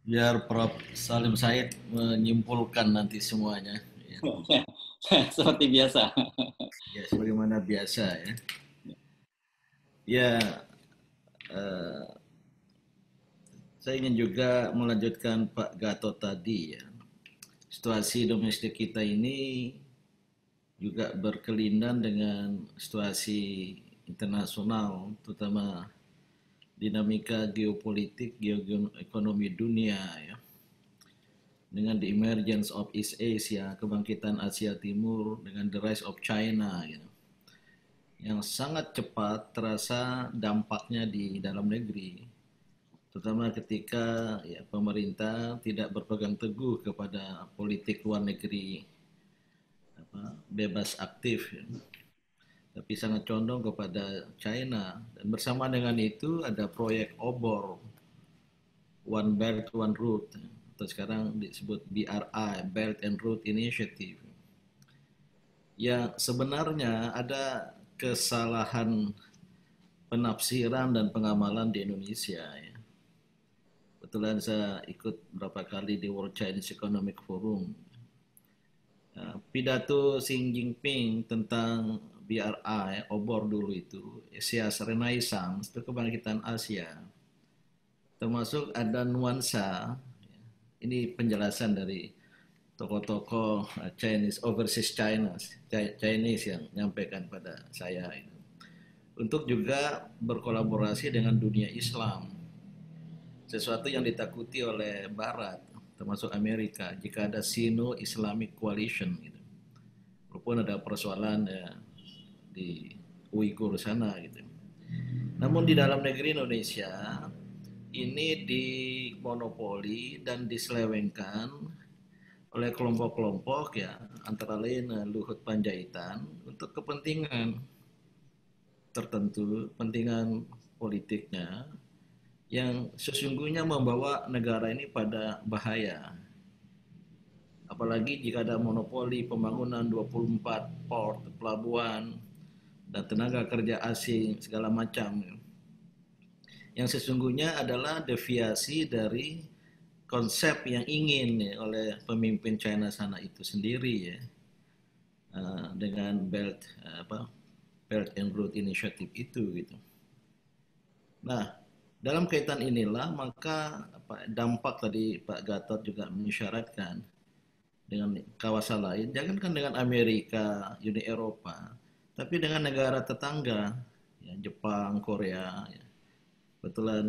Biar Prof. Salim Said menyimpulkan nanti semuanya. Ya, Seperti biasa. ya sebagaimana biasa ya. Ya, eh, saya ingin juga melanjutkan Pak Gatot tadi ya. Situasi domestik kita ini juga berkelindan dengan situasi internasional, terutama dinamika geopolitik, geoekonomi dunia ya. Dengan the emergence of East Asia, kebangkitan Asia Timur, dengan the rise of China gitu. Yang sangat cepat terasa dampaknya di dalam negeri, terutama ketika ya, pemerintah tidak berpegang teguh kepada politik luar negeri bebas aktif, ya, tapi sangat condong kepada China. Dan bersama dengan itu ada proyek obor One Belt One Road atau sekarang disebut BRI Belt and Road Initiative. Ya sebenarnya ada kesalahan penafsiran dan pengamalan di Indonesia ya. Kebetulan saya ikut berapa kali di World Chinese Economic Forum. Pidato Xi Jinping tentang BRI, obor dulu itu, Asia's Renaissance, itu kebangkitan Asia. Termasuk ada nuansa, ini penjelasan dari tokoh-tokoh Chinese, overseas Chinese yang menyampaikan pada saya. Untuk juga berkolaborasi dengan dunia Islam, sesuatu yang ditakuti oleh Barat, termasuk Amerika, jika ada Sino-Islamic Coalition. Gitu. Walaupun ada persoalan ya, di Uighur sana. Gitu. Namun di dalam negeri Indonesia, ini dimonopoli dan diselewengkan oleh kelompok-kelompok ya, antara lain Luhut Panjaitan, untuk kepentingan tertentu, kepentingan politiknya, yang sesungguhnya membawa negara ini pada bahaya. Apalagi jika ada monopoli pembangunan 24 port, pelabuhan, dan tenaga kerja asing, segala macam. Yang sesungguhnya adalah deviasi dari konsep yang ingin ya, oleh pemimpin China sana itu sendiri ya. Dengan Belt and Road Initiative itu gitu. Nah, dalam kaitan inilah maka dampak tadi Pak Gatot juga mengisyaratkan dengan kawasan lain, jangankan dengan Amerika, Uni Eropa, tapi dengan negara tetangga, ya, Jepang, Korea. Ya. Kebetulan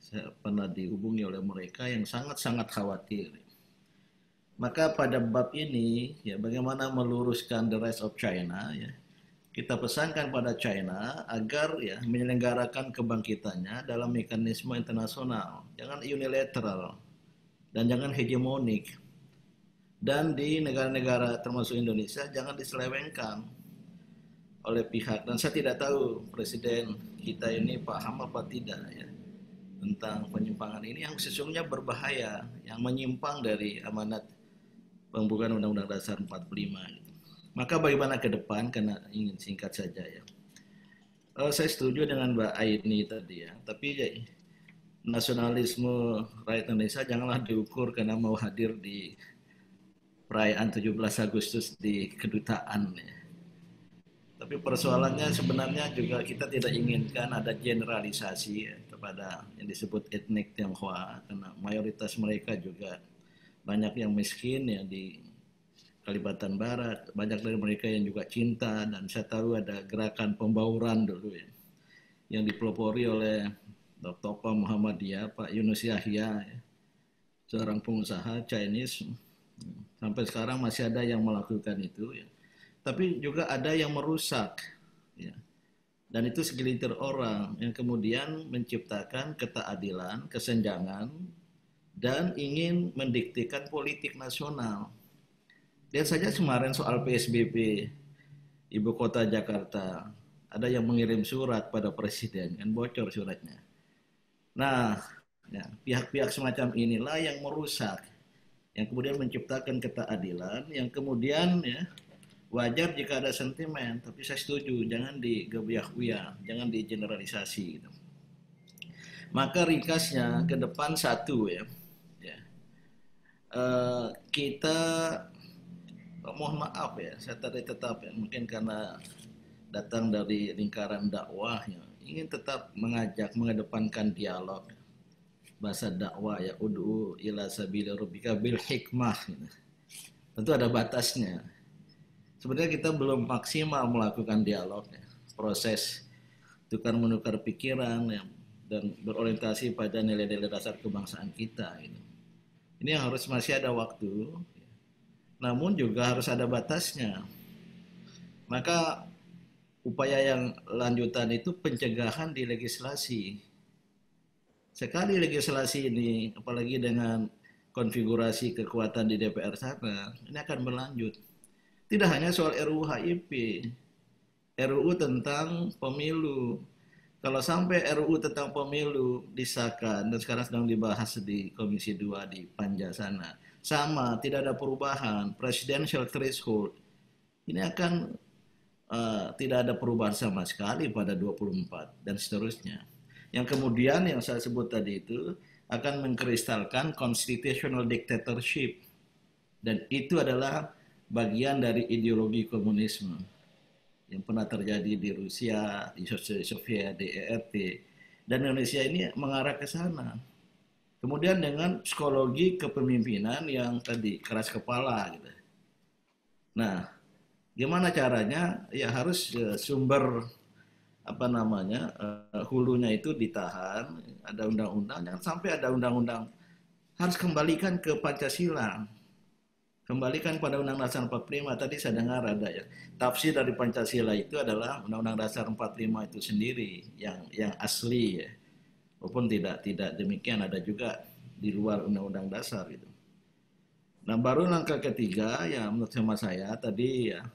saya pernah dihubungi oleh mereka yang sangat-sangat khawatir. Maka pada bab ini, ya bagaimana meluruskan the rise of China, ya, kita pesankan pada China agar ya menyelenggarakan kebangkitannya dalam mekanisme internasional, jangan unilateral dan jangan hegemonik. Dan di negara-negara termasuk Indonesia jangan diselewengkan oleh pihak. Dan saya tidak tahu presiden kita ini paham apa tidak ya tentang penyimpangan ini yang sesungguhnya berbahaya, yang menyimpang dari amanat pembukaan Undang-Undang Dasar 45. Maka bagaimana ke depan, karena ingin singkat saja ya. Saya setuju dengan Mbak Aini tadi ya, tapi ya, nasionalisme rakyat Indonesia janganlah diukur karena mau hadir di perayaan 17 Agustus di kedutaan ya. Tapi persoalannya sebenarnya juga kita tidak inginkan ada generalisasi ya, kepada yang disebut etnik Tionghoa karena mayoritas mereka juga banyak yang miskin ya di Kalimantan Barat, banyak dari mereka yang juga cinta, dan saya tahu ada gerakan pembauran dulu ya yang dipelopori oleh tokoh Muhammadiyah Pak Yunus Yahya ya, seorang pengusaha Chinese, sampai sekarang masih ada yang melakukan itu ya. Tapi juga ada yang merusak ya. Dan itu segelintir orang yang kemudian menciptakan ketidakadilan, kesenjangan, dan ingin mendiktikan politik nasional. Lihat saja kemarin soal PSBB Ibu Kota Jakarta. Ada yang mengirim surat pada Presiden, kan bocor suratnya. Nah, ya, pihak-pihak semacam inilah yang merusak, yang kemudian menciptakan ketidakadilan, yang kemudian ya wajar jika ada sentimen, tapi saya setuju jangan digebiah-gebiah, jangan digeneralisasi. Gitu. Maka ringkasnya ke depan satu ya, kita mohon maaf ya, saya tadi tetap ya, mungkin karena datang dari lingkaran dakwah ya, ingin tetap mengajak, mengedepankan dialog. Bahasa dakwah ya, ud'u ila sabili rabbika bil hikmah gitu. Tentu ada batasnya. Sebenarnya kita belum maksimal melakukan dialog ya. Proses tukar menukar pikiran ya, dan berorientasi pada nilai-nilai dasar kebangsaan kita gitu. Ini yang harus masih ada waktu, namun juga harus ada batasnya. Maka upaya yang lanjutan itu pencegahan di legislasi. Sekali legislasi ini, apalagi dengan konfigurasi kekuatan di DPR sana, ini akan berlanjut. Tidak hanya soal RUU HIP, RUU tentang pemilu. Kalau sampai RUU tentang pemilu disahkan dan sekarang sedang dibahas di Komisi 2 di Panja sana, sama, tidak ada perubahan, presidential threshold, ini akan tidak ada perubahan sama sekali pada 24 dan seterusnya. Yang kemudian yang saya sebut tadi itu akan mengkristalkan constitutional dictatorship, dan itu adalah bagian dari ideologi komunisme yang pernah terjadi di Rusia, di Soviet, di ERT, dan Indonesia ini mengarah ke sana. Kemudian dengan psikologi kepemimpinan yang tadi keras kepala gitu. Nah, gimana caranya? Ya harus sumber hulunya itu ditahan, ada undang-undang, jangan sampai ada undang-undang, harus kembalikan ke Pancasila. Kembalikan pada Undang-Undang Dasar 45, tadi saya dengar ada ya. Tafsir dari Pancasila itu adalah Undang-Undang Dasar 45 itu sendiri yang asli ya. Walaupun tidak demikian, ada juga di luar Undang-Undang Dasar itu. Nah, baru langkah ketiga ya menurut saya tadi ya,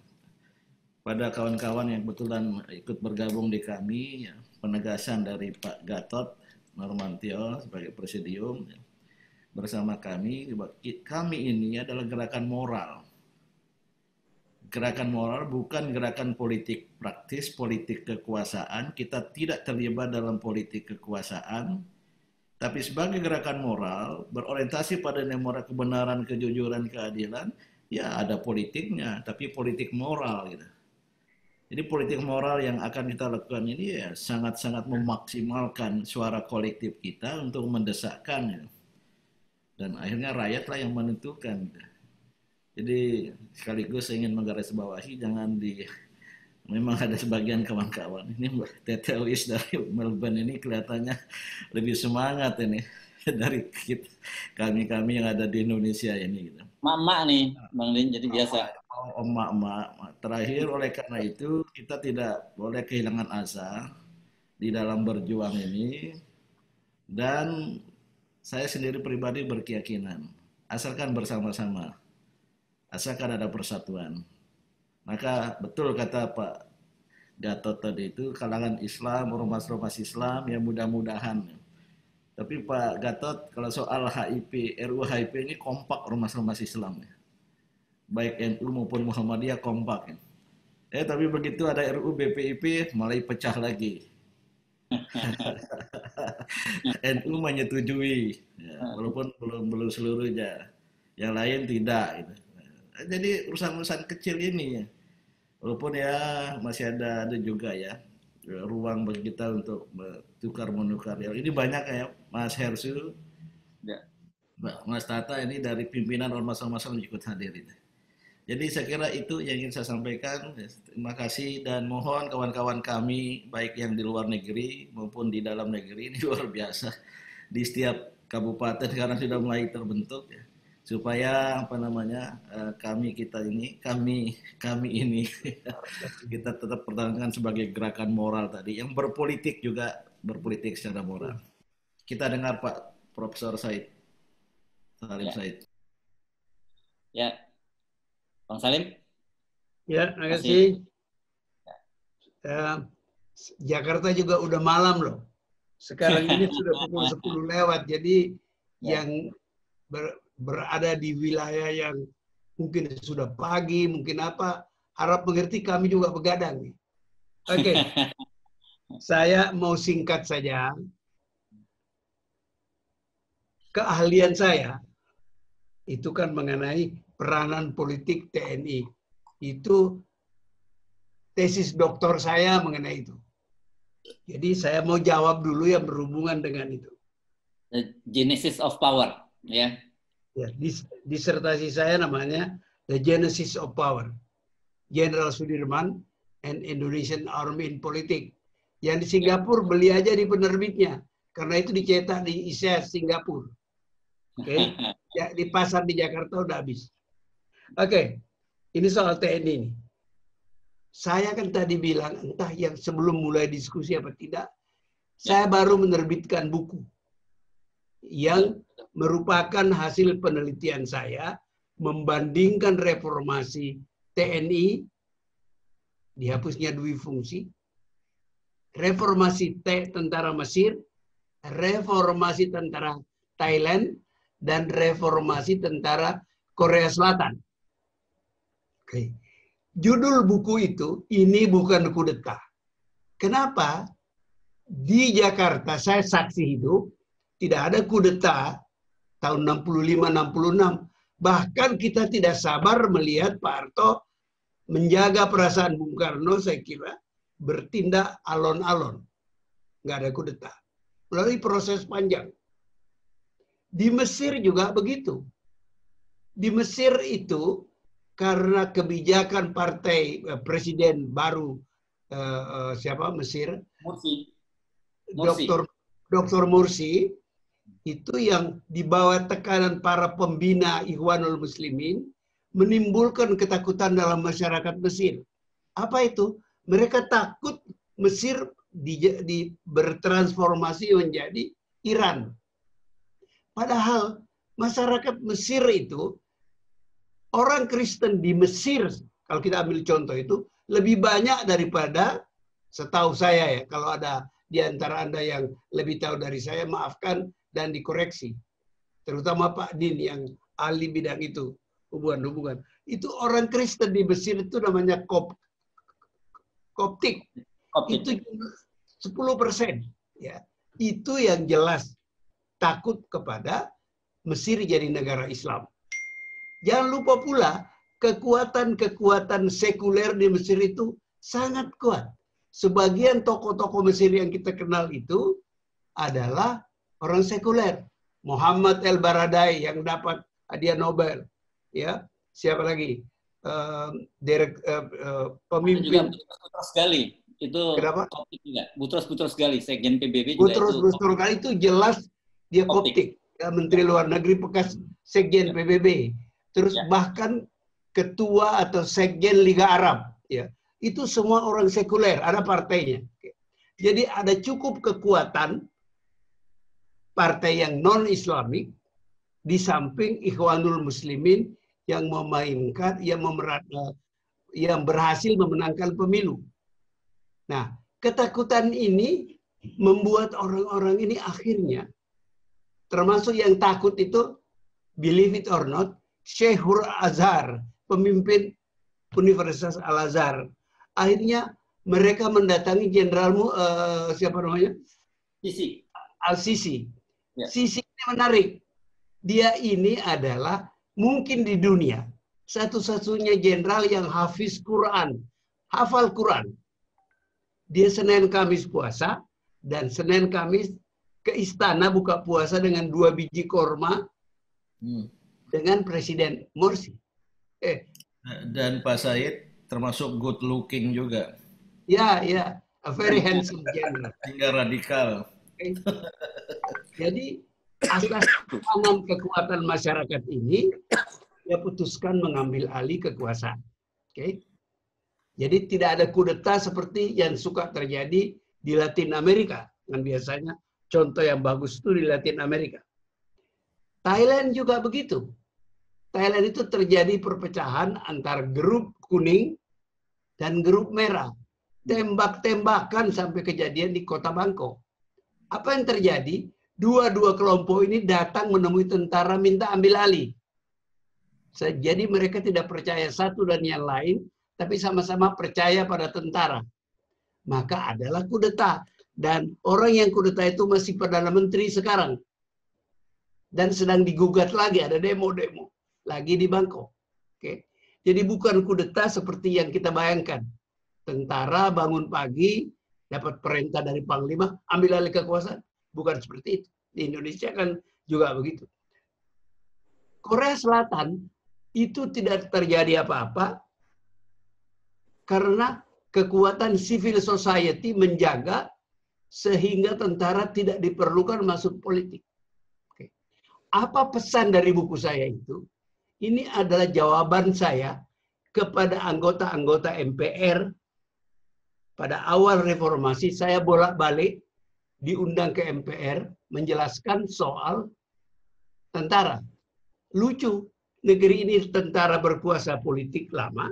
pada kawan-kawan yang kebetulan ikut bergabung di kami ya, penegasan dari Pak Gatot Nurmantio sebagai presidium ya, bersama kami ini adalah gerakan moral. Gerakan moral bukan gerakan politik praktis, politik kekuasaan. Kita tidak terlibat dalam politik kekuasaan, tapi sebagai gerakan moral berorientasi pada nilai kebenaran, kejujuran, keadilan. Ya ada politiknya, tapi politik moral gitu. Jadi politik moral yang akan kita lakukan ini ya sangat-sangat memaksimalkan suara kolektif kita untuk mendesakkan ya. Dan akhirnya rakyatlah yang menentukan. Jadi sekaligus saya ingin menggarisbawahi, memang ada sebagian kawan-kawan ini tetelis dari Melbourne ini kelihatannya lebih semangat ini dari kami yang ada di Indonesia ini gitu. Mama nih Bang Din, jadi biasa. Emak-emak. Terakhir oleh karena itu kita tidak boleh kehilangan asa di dalam berjuang ini, dan saya sendiri pribadi berkeyakinan, asalkan bersama-sama, asalkan ada persatuan. Maka betul kata Pak Gatot tadi itu, kalangan Islam, ormas-ormas Islam, ya mudah-mudahan. Tapi Pak Gatot, kalau soal HIP, RUU HIP ini kompak ormas-ormas Islam. Baik NU maupun Muhammadiyah kompak. Tapi begitu ada RUU BPIP, malah pecah lagi. NU menyetujui, ya, walaupun belum seluruhnya, yang lain tidak. Gitu. Jadi urusan-urusan kecil ini, ya, walaupun ya masih ada juga ya ruang bagi kita untuk tukar menukar. Ya, ini banyak ya, Mas Hersu, ya, Mas Tata ini dari pimpinan ormas-ormas yang ikut hadir ini. Jadi saya kira itu yang ingin saya sampaikan. Terima kasih dan mohon kawan-kawan kami baik yang di luar negeri maupun di dalam negeri, ini luar biasa. Di setiap kabupaten sekarang sudah mulai terbentuk ya, supaya kami ini kita tetap pertahankan sebagai gerakan moral tadi yang berpolitik, juga berpolitik secara moral. Kita dengar Pak Profesor Said Salim Said. Ya. Bang Salim? Ya, terima kasih. Jakarta juga udah malam loh. Sekarang ini sudah pukul 10 lewat. Jadi yang berada di wilayah yang mungkin sudah pagi, mungkin apa, harap mengerti kami juga begadang. Oke. Saya mau singkat saja. Keahlian saya itu kan mengenai peranan politik TNI. Itu tesis doktor saya mengenai itu. Jadi saya mau jawab dulu yang berhubungan dengan itu. The Genesis of Power, ya. Ya, disertasi saya namanya The Genesis of Power. Jenderal Sudirman and Indonesian Army in Politics. Yang di Singapura beli aja di penerbitnya. Karena itu dicetak di ISES Singapura. Oke, ya, di pasar di Jakarta udah habis. Oke, ini soal TNI ini. Saya kan tadi bilang, entah yang sebelum mulai diskusi apa tidak, saya baru menerbitkan buku yang merupakan hasil penelitian saya membandingkan reformasi TNI, dihapusnya dui fungsi, reformasi tentara Mesir, reformasi tentara Thailand, dan reformasi tentara Korea Selatan. Oke. Judul buku itu, ini bukan kudeta. Kenapa? Di Jakarta, saya saksi hidup, tidak ada kudeta tahun 65-66. Bahkan kita tidak sabar melihat Pak Harto menjaga perasaan Bung Karno, saya kira, bertindak alon-alon. Nggak ada kudeta. Melalui proses panjang. Di Mesir juga begitu. Di Mesir itu, karena kebijakan partai presiden baru siapa Mesir, Mursi. Dr. Mursi, itu yang di bawah tekanan para pembina Ikhwanul Muslimin menimbulkan ketakutan dalam masyarakat Mesir. Apa itu? Mereka takut Mesir bertransformasi menjadi Iran. Padahal masyarakat Mesir itu, orang Kristen di Mesir, kalau kita ambil contoh itu, lebih banyak daripada, setahu saya ya, kalau ada di antara Anda yang lebih tahu dari saya, maafkan dan dikoreksi. Terutama Pak Din yang ahli bidang itu, hubungan-hubungan. Itu orang Kristen di Mesir itu namanya Koptik. Itu 10%. Ya. Itu yang jelas takut kepada Mesir jadi negara Islam. Jangan lupa pula, kekuatan-kekuatan sekuler di Mesir itu sangat kuat. Sebagian tokoh-tokoh Mesir yang kita kenal itu adalah orang sekuler. Muhammad El-Baradei yang dapat hadiah Nobel. Ya, siapa lagi? Pemimpin. Butros Ghali. Itu kenapa? Koptik juga. Butros Ghali, Sekjen PBB juga. Butros Ghali itu jelas dia Koptik. Ya, Menteri Luar Negeri bekas Sekjen PBB. Terus bahkan ketua atau sekjen Liga Arab, ya, itu semua orang sekuler, ada partainya. Jadi ada cukup kekuatan partai yang non-Islamik di samping Ikhwanul Muslimin yang memainkan, yang berhasil memenangkan pemilu. Nah, ketakutan ini membuat orang-orang ini akhirnya, termasuk yang takut itu, believe it or not, Syekhul Azhar, pemimpin Universitas Al-Azhar. Akhirnya mereka mendatangi jenderalmu, siapa namanya? Sisi. Al-Sisi. Ya. Sisi ini menarik. Dia ini adalah mungkin di dunia satu-satunya jenderal yang hafiz Quran, hafal Quran. Dia Senin Kamis puasa, dan Senin Kamis ke istana buka puasa dengan 2 biji korma. Dengan Presiden Mursi. Dan Pak Said termasuk good looking juga. Ya, a very handsome general. Hingga radikal. Jadi atas tekanan kekuatan masyarakat ini, dia putuskan mengambil alih kekuasaan. Oke. Jadi tidak ada kudeta seperti yang suka terjadi di Latin Amerika. Yang biasanya contoh yang bagus itu di Latin Amerika. Thailand juga begitu. Thailand itu terjadi perpecahan antara grup kuning dan grup merah. Tembak-tembakan sampai kejadian di kota Bangkok. Apa yang terjadi? Dua-dua kelompok ini datang menemui tentara minta ambil alih. Jadi mereka tidak percaya satu dan yang lain, tapi sama-sama percaya pada tentara. Maka adalah kudeta. Dan orang yang kudeta itu masih Perdana Menteri sekarang. Dan sedang digugat lagi, ada demo-demo. lagi di Bangkok. Oke. Jadi bukan kudeta seperti yang kita bayangkan. Tentara bangun pagi, dapat perintah dari Panglima, ambil alih kekuasaan. Bukan seperti itu. Di Indonesia kan juga begitu. Korea Selatan itu tidak terjadi apa-apa karena kekuatan civil society menjaga sehingga tentara tidak diperlukan masuk politik. Oke. Apa pesan dari buku saya itu? Ini adalah jawaban saya kepada anggota-anggota MPR. Pada awal reformasi saya bolak-balik diundang ke MPR menjelaskan soal tentara. Lucu, negeri ini tentara berkuasa politik lama,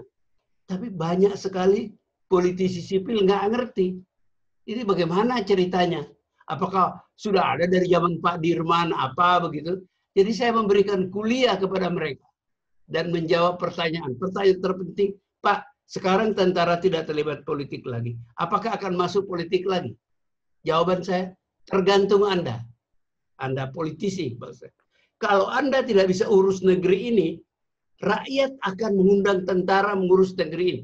tapi banyak sekali politisi sipil nggak ngerti. Ini bagaimana ceritanya? Apakah sudah ada dari zaman Pak Dirman apa begitu? Jadi saya memberikan kuliah kepada mereka dan menjawab pertanyaan. Pertanyaan terpenting, Pak, sekarang tentara tidak terlibat politik lagi. Apakah akan masuk politik lagi? Jawaban saya, tergantung Anda. Anda politisi. Kalau Anda tidak bisa urus negeri ini, rakyat akan mengundang tentara mengurus negeri ini.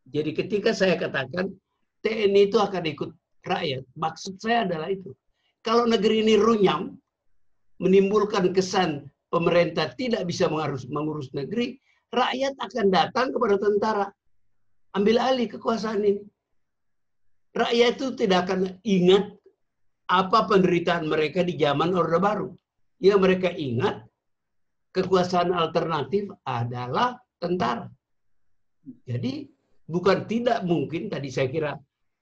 Jadi ketika saya katakan, TNI itu akan ikut rakyat. Maksud saya adalah itu. Kalau negeri ini runyam, menimbulkan kesan pemerintah tidak bisa mengurus negeri, rakyat akan datang kepada tentara. Ambil alih kekuasaan ini. Rakyat itu tidak akan ingat apa penderitaan mereka di zaman Orde Baru. Yang mereka ingat, kekuasaan alternatif adalah tentara. Jadi, bukan tidak mungkin, tadi saya kira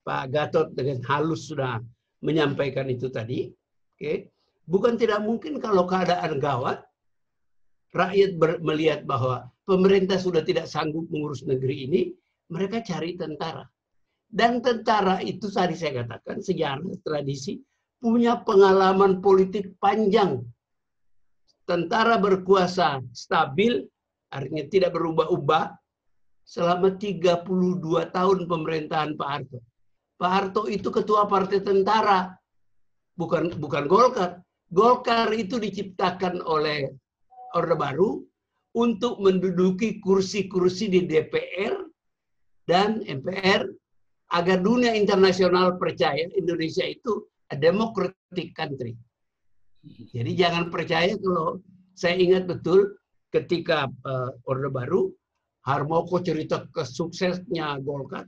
Pak Gatot dengan halus sudah menyampaikan itu tadi. Oke. Bukan tidak mungkin kalau keadaan gawat, rakyat melihat bahwa pemerintah sudah tidak sanggup mengurus negeri ini, mereka cari tentara. Dan tentara itu tadi saya katakan, sejarah, tradisi, punya pengalaman politik panjang. Tentara berkuasa stabil, artinya tidak berubah-ubah, selama 32 tahun pemerintahan Pak Harto. Pak Harto itu ketua partai tentara, bukan Golkar. Golkar itu diciptakan oleh Orde Baru untuk menduduki kursi-kursi di DPR dan MPR agar dunia internasional percaya Indonesia itu a democratic country. Jadi jangan percaya kalau saya ingat betul ketika Orde Baru, Harmoko cerita kesuksesnya Golkar.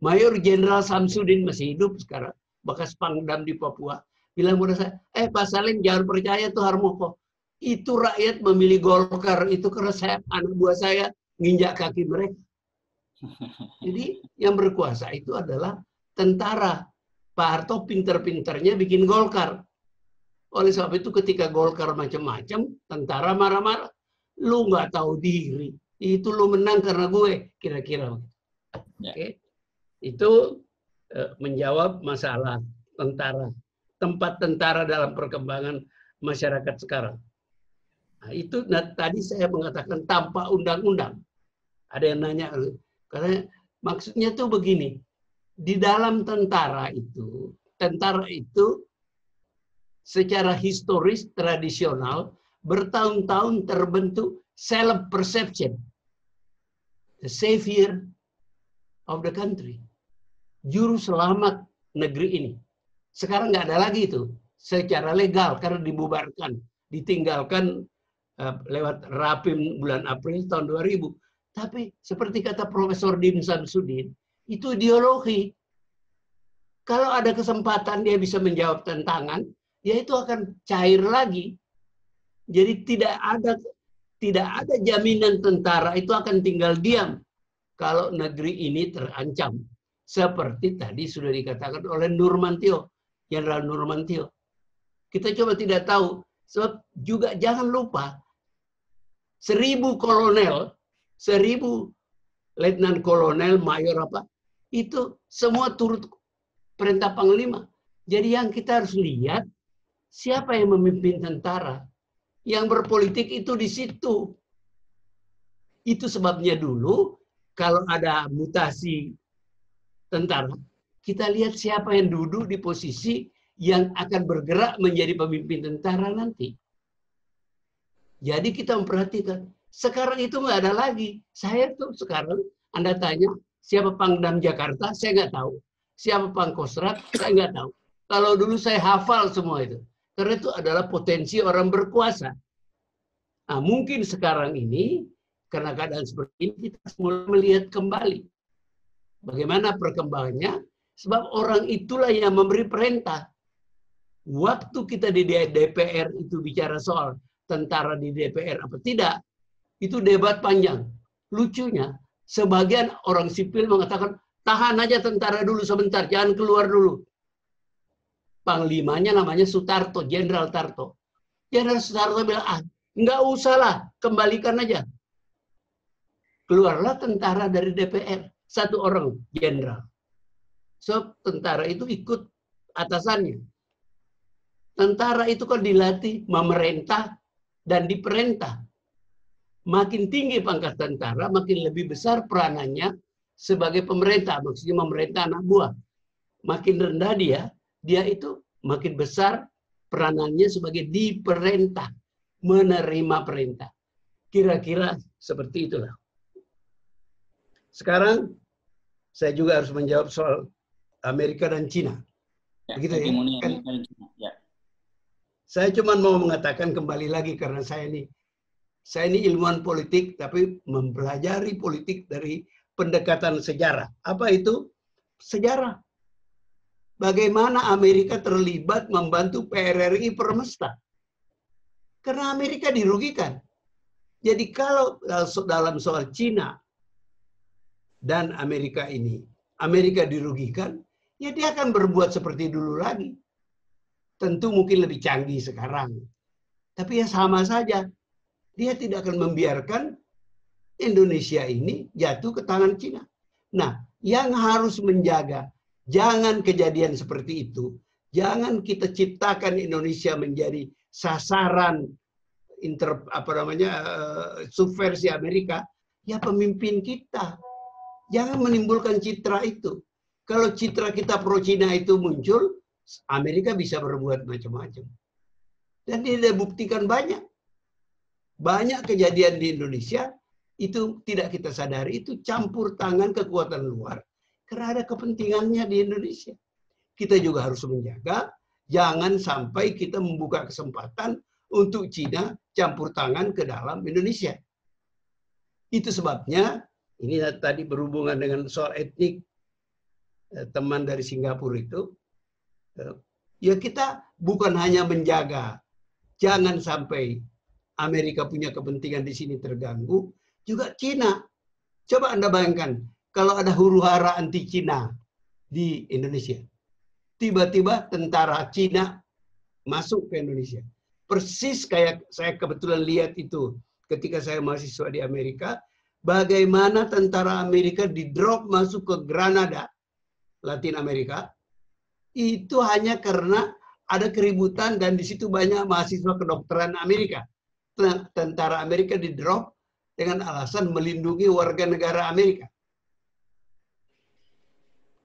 Mayor Jenderal Samsudin masih hidup sekarang, bekas Pangdam di Papua, bilang kepada saya, Pak Salim jangan percaya tuh Harmoko. Itu rakyat memilih Golkar itu karena anak buah saya nginjak kaki mereka. Jadi yang berkuasa itu adalah tentara. Pak Harto pinter-pinternya bikin Golkar. Oleh sebab itu ketika Golkar macam-macam, tentara marah-marah. Lu nggak tahu diri. Itu lu menang karena gue. Kira-kira. Ya. Oke. Itu menjawab masalah tentara. Tempat tentara dalam perkembangan masyarakat sekarang. Nah, itu tadi saya mengatakan tanpa undang-undang. Ada yang nanya. Karena maksudnya tuh begini. Di dalam tentara itu secara historis tradisional bertahun-tahun terbentuk self perception, the savior of the country, juru selamat negeri ini. Sekarang nggak ada lagi itu secara legal karena dibubarkan, ditinggalkan lewat Rapim bulan April tahun 2000. Tapi seperti kata Profesor Dim Samsudin, itu ideologi. Kalau ada kesempatan dia bisa menjawab tantangan, ya itu akan cair lagi. Jadi tidak ada jaminan tentara itu akan tinggal diam kalau negeri ini terancam. Seperti tadi sudah dikatakan oleh Nurmantio, Jenderal Nurmantio. Kita coba tidak tahu, sebab juga jangan lupa 1000 kolonel, 1000 letnan kolonel, mayor apa, itu semua turut perintah Panglima. Jadi yang kita harus lihat siapa yang memimpin tentara. Yang berpolitik itu di situ. Itu sebabnya dulu kalau ada mutasi tentara, kita lihat siapa yang duduk di posisi yang akan bergerak menjadi pemimpin tentara nanti. Jadi kita memperhatikan. Sekarang itu nggak ada lagi. Saya tuh sekarang, Anda tanya, siapa Pangdam Jakarta? Saya nggak tahu. Siapa Pangkostrat? Saya nggak tahu. Kalau dulu saya hafal semua itu. Karena itu adalah potensi orang berkuasa. Nah, mungkin sekarang ini, karena keadaan seperti ini, kita mulai melihat kembali. Bagaimana perkembangannya? Sebab orang itulah yang memberi perintah. Waktu kita di DPR itu bicara soal tentara di DPR apa tidak, itu debat panjang. Lucunya, sebagian orang sipil mengatakan, tahan aja tentara dulu sebentar, jangan keluar dulu. Panglimanya namanya Sutarto, Jenderal Tarto. Jenderal Sutarto bilang, nggak usah lah, kembalikan aja. Keluarlah tentara dari DPR, satu orang jenderal. So, tentara itu ikut atasannya. Tentara itu kan dilatih memerintah dan diperintah. Makin tinggi pangkat tentara, makin lebih besar peranannya sebagai pemerintah. Maksudnya memerintah anak buah. Makin rendah dia itu makin besar peranannya sebagai diperintah. Menerima perintah. Kira-kira seperti itulah. Sekarang, saya juga harus menjawab soal Amerika dan Cina. Begitu ya? Kan, ya. saya cuma mau mengatakan kembali lagi karena saya ini ilmuwan politik tapi mempelajari politik dari pendekatan sejarah. Apa itu? Sejarah. Bagaimana Amerika terlibat membantu PRRI Permesta. Karena Amerika dirugikan. Jadi kalau dalam soal Cina dan Amerika ini, Amerika dirugikan, ya dia akan berbuat seperti dulu lagi. Tentu mungkin lebih canggih sekarang. Tapi ya sama saja. Dia tidak akan membiarkan Indonesia ini jatuh ke tangan Cina. Nah, yang harus menjaga, jangan kejadian seperti itu. Jangan kita ciptakan Indonesia menjadi sasaran subversi Amerika. Ya pemimpin kita. Jangan menimbulkan citra itu. Kalau citra kita pro Cina itu muncul, Amerika bisa berbuat macam-macam. Dan dia sudah buktikan banyak. Banyak kejadian di Indonesia, itu tidak kita sadari, itu campur tangan kekuatan luar. Karena ada kepentingannya di Indonesia. Kita juga harus menjaga, jangan sampai kita membuka kesempatan untuk Cina campur tangan ke dalam Indonesia. Itu sebabnya, ini tadi berhubungan dengan soal etnik, teman dari Singapura itu, ya kita bukan hanya menjaga, jangan sampai Amerika punya kepentingan di sini terganggu, juga Cina. Coba Anda bayangkan, kalau ada huru-hara anti Cina di Indonesia, tiba-tiba tentara Cina masuk ke Indonesia. Persis kayak saya kebetulan lihat itu ketika saya mahasiswa di Amerika, bagaimana tentara Amerika di-drop masuk ke Granada, Latin Amerika, itu hanya karena ada keributan dan di situ banyak mahasiswa kedokteran Amerika. Tentara Amerika di-drop dengan alasan melindungi warga negara Amerika.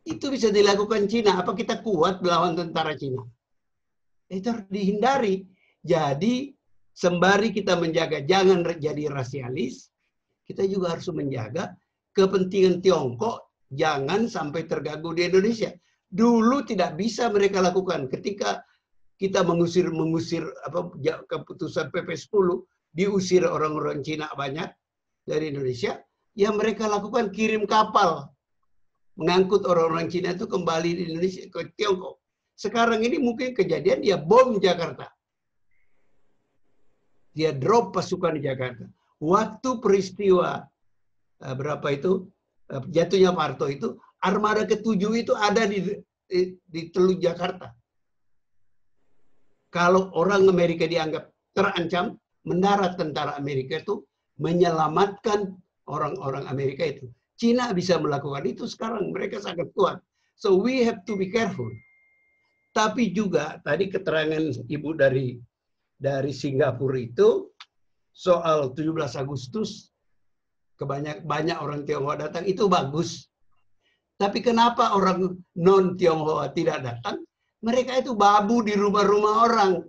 Itu bisa dilakukan Cina. Apa kita kuat melawan tentara Cina? Itu harus dihindari. Jadi, sembari kita menjaga jangan jadi rasialis, kita juga harus menjaga kepentingan Tiongkok jangan sampai terganggu di Indonesia. Dulu tidak bisa mereka lakukan. Ketika kita mengusir keputusan PP 10, diusir orang-orang Cina banyak dari Indonesia, yang mereka lakukan kirim kapal mengangkut orang-orang Cina itu kembali di Indonesia ke Tiongkok. Sekarang ini mungkin kejadian dia bom Jakarta. Dia drop pasukan di Jakarta. Waktu peristiwa jatuhnya Pak Harto itu, armada ke-7 itu ada di Teluk Jakarta. Kalau orang Amerika dianggap terancam, mendarat tentara Amerika itu menyelamatkan orang-orang Amerika itu. Cina bisa melakukan itu sekarang, mereka sangat kuat. So we have to be careful. Tapi juga tadi keterangan Ibu dari Singapura itu soal 17 Agustus banyak orang Tionghoa datang, itu bagus. Tapi kenapa orang non-Tionghoa tidak datang? Mereka itu babu di rumah-rumah orang.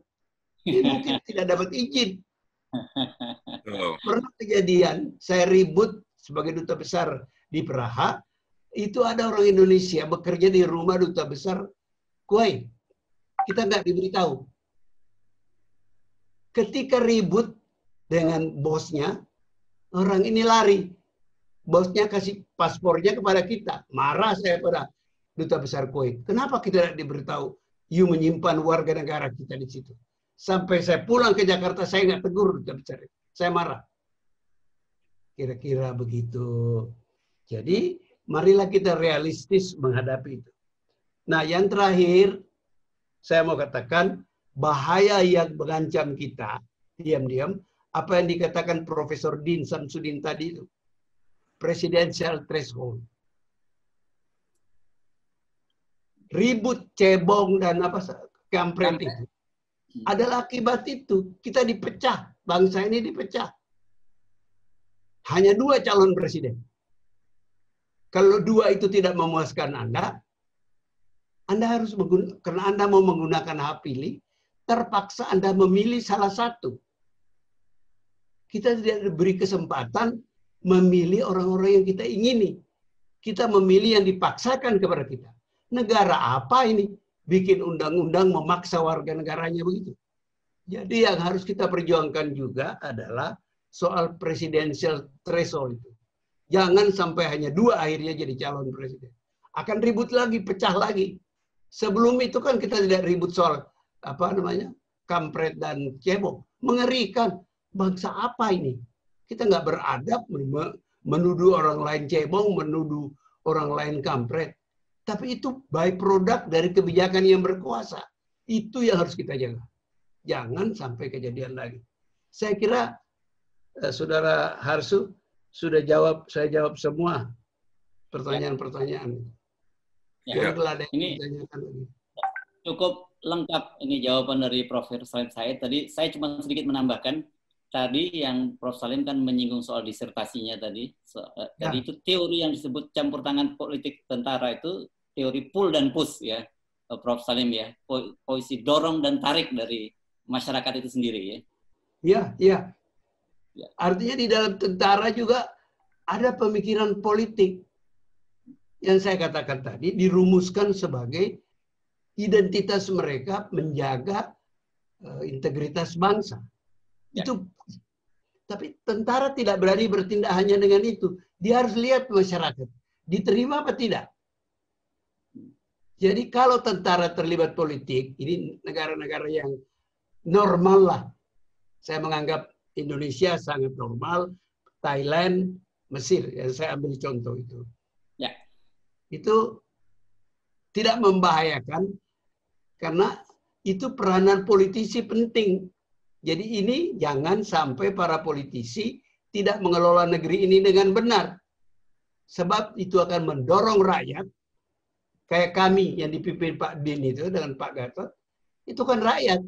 Ini mungkin tidak dapat izin. Pernah kejadian, saya ribut sebagai duta besar di Praha, itu ada orang Indonesia bekerja di rumah duta besar Kuwait. Kita nggak diberitahu. Ketika ribut dengan bosnya, orang ini lari. Bosnya kasih paspornya kepada kita. Marah saya pada duta besar Kuwait. Kenapa kita tidak diberitahu? You menyimpan warga negara kita di situ. Sampai saya pulang ke Jakarta, saya nggak tegur duta besar. Saya marah. Kira-kira begitu. Jadi, marilah kita realistis menghadapi itu. Nah, yang terakhir, saya mau katakan, bahaya yang mengancam kita, diam-diam, apa yang dikatakan Profesor Din Samsudin tadi itu. Presidential threshold. Ribut, cebong, dan kampret itu. Adalah akibat itu. Kita dipecah. Bangsa ini dipecah. Hanya 2 calon presiden. Kalau 2 itu tidak memuaskan Anda harus karena Anda mau menggunakan hak pilih, terpaksa Anda memilih salah satu. Kita tidak diberi kesempatan memilih orang-orang yang kita ingini. Kita memilih yang dipaksakan kepada kita. Negara apa ini? Bikin undang-undang memaksa warga negaranya begitu. Jadi yang harus kita perjuangkan juga adalah soal presidential threshold itu. Jangan sampai hanya 2 akhirnya jadi calon presiden. Akan ribut lagi, pecah lagi. Sebelum itu kan kita tidak ribut soal kampret dan cebong. Mengerikan. Bangsa apa ini? Kita nggak beradab menuduh orang lain cebong, menuduh orang lain kampret. Tapi itu byproduct dari kebijakan yang berkuasa. Itu yang harus kita jaga. Jangan sampai kejadian lagi. Saya kira Saudara Harsu sudah saya jawab semua pertanyaan-pertanyaan. Ya. Ini cukup lengkap ini jawaban dari Profesor Salim Said. Tadi saya cuma sedikit menambahkan. Tadi yang Prof. Salim kan menyinggung soal disertasinya tadi. Tadi itu teori yang disebut campur tangan politik tentara itu teori pull dan push ya, Prof. Salim ya. Posisi dorong dan tarik dari masyarakat itu sendiri ya. Iya. Artinya di dalam tentara juga ada pemikiran politik yang saya katakan tadi dirumuskan sebagai identitas mereka menjaga integritas bangsa. Itu, tapi tentara tidak berani bertindak hanya dengan itu. Dia harus lihat masyarakat. Diterima apa tidak? Jadi kalau tentara terlibat politik, ini negara-negara yang normal lah. Saya menganggap Indonesia sangat normal, Thailand, Mesir, yang saya ambil contoh itu. Ya. Itu tidak membahayakan karena itu peranan politisi penting. Jadi ini jangan sampai para politisi tidak mengelola negeri ini dengan benar. Sebab itu akan mendorong rakyat, kayak kami yang dipimpin Pak Din itu dengan Pak Gatot, itu kan rakyat.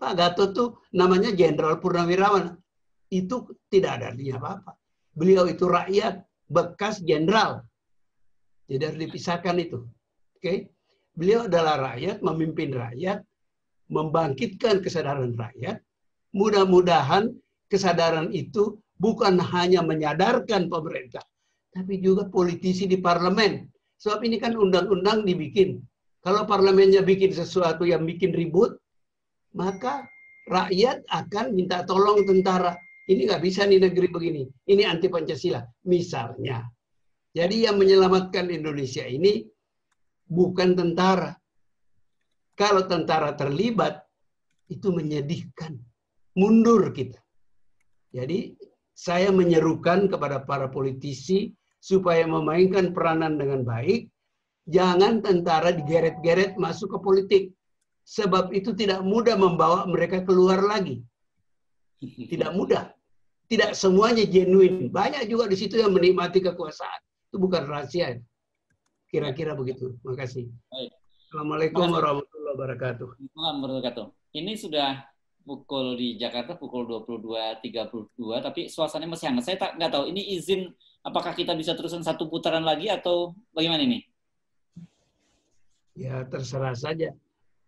Pak Gatot tuh namanya Jenderal Purnawirawan. Itu tidak ada artinya apa-apa. Beliau itu rakyat, bekas jenderal. Jadi harus dipisahkan itu. Oke? Beliau adalah rakyat, memimpin rakyat, membangkitkan kesadaran rakyat. Mudah-mudahan kesadaran itu bukan hanya menyadarkan pemerintah, tapi juga politisi di parlemen. Sebab ini kan undang-undang dibikin. Kalau parlemennya bikin sesuatu yang bikin ribut, maka rakyat akan minta tolong tentara. Ini nggak bisa nih negeri begini. Ini anti Pancasila, misalnya. Jadi yang menyelamatkan Indonesia ini bukan tentara. Kalau tentara terlibat, itu menyedihkan. Mundur kita. Jadi saya menyerukan kepada para politisi supaya memainkan peranan dengan baik. Jangan tentara digeret-geret masuk ke politik. Sebab itu tidak mudah membawa mereka keluar lagi. Tidak mudah. Tidak semuanya genuine. Banyak juga di situ yang menikmati kekuasaan. Itu bukan rahasia. Kira-kira begitu. Terima kasih. Baik. Assalamualaikum warahmatullahi wabarakatuh. Wabarakatuh. Ini sudah pukul di Jakarta pukul 22.32, tapi suasananya masih hangat. Saya nggak tahu, ini izin apakah kita bisa terusan satu putaran lagi atau bagaimana ini? Ya terserah saja.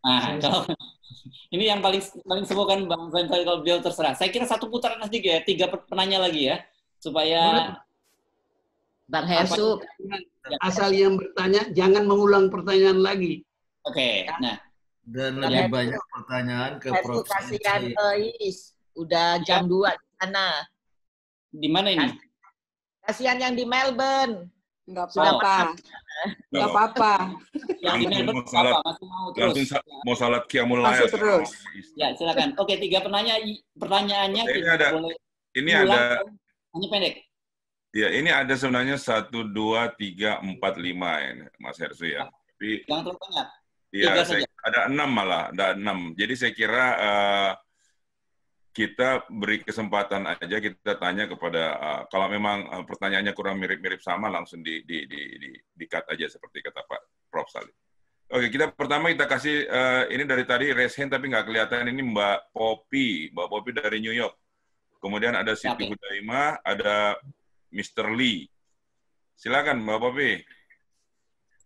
Nah, kalau ini yang paling seru kan Bang Zain, kalau beliau terserah. Saya kira satu putaran sedikit ya, 3 penanya lagi ya, supaya Bang Hersu. Asal yang bertanya jangan mengulang pertanyaan lagi. Oke. Nah, dan lebih banyak pertanyaan ke Prof. Kasihan Is, udah jam 2 di sana. Di mana ini? Kasihan yang di Melbourne. Nggak Sudah apa-apa. Nggak apa-apa. Yang di Melbourne apa? Masih mau terus? Langsung mau salat Qiyamul Masih Lail. terus. Ya, silakan. Oke, 3 pertanyaannya Ini kita ada, boleh ini ulang, ada, hanya pendek. ya ini ada sebenarnya 1, 2, 3, 4, 5 ini, Mas Hersu ya. Tapi Jangan terlalu banyak. ya, 3 saja. ada 6 malah, ada 6. Jadi saya kira kita beri kesempatan aja, kita tanya kepada, kalau memang pertanyaannya kurang mirip-mirip sama, langsung di-cut aja seperti kata Pak Prof. Salim. Oke, pertama kita kasih, ini dari tadi raise hand tapi nggak kelihatan, ini Mbak Poppy dari New York. Kemudian ada Siti Hudaimah, ada Mr. Lee. Silakan Mbak Poppy.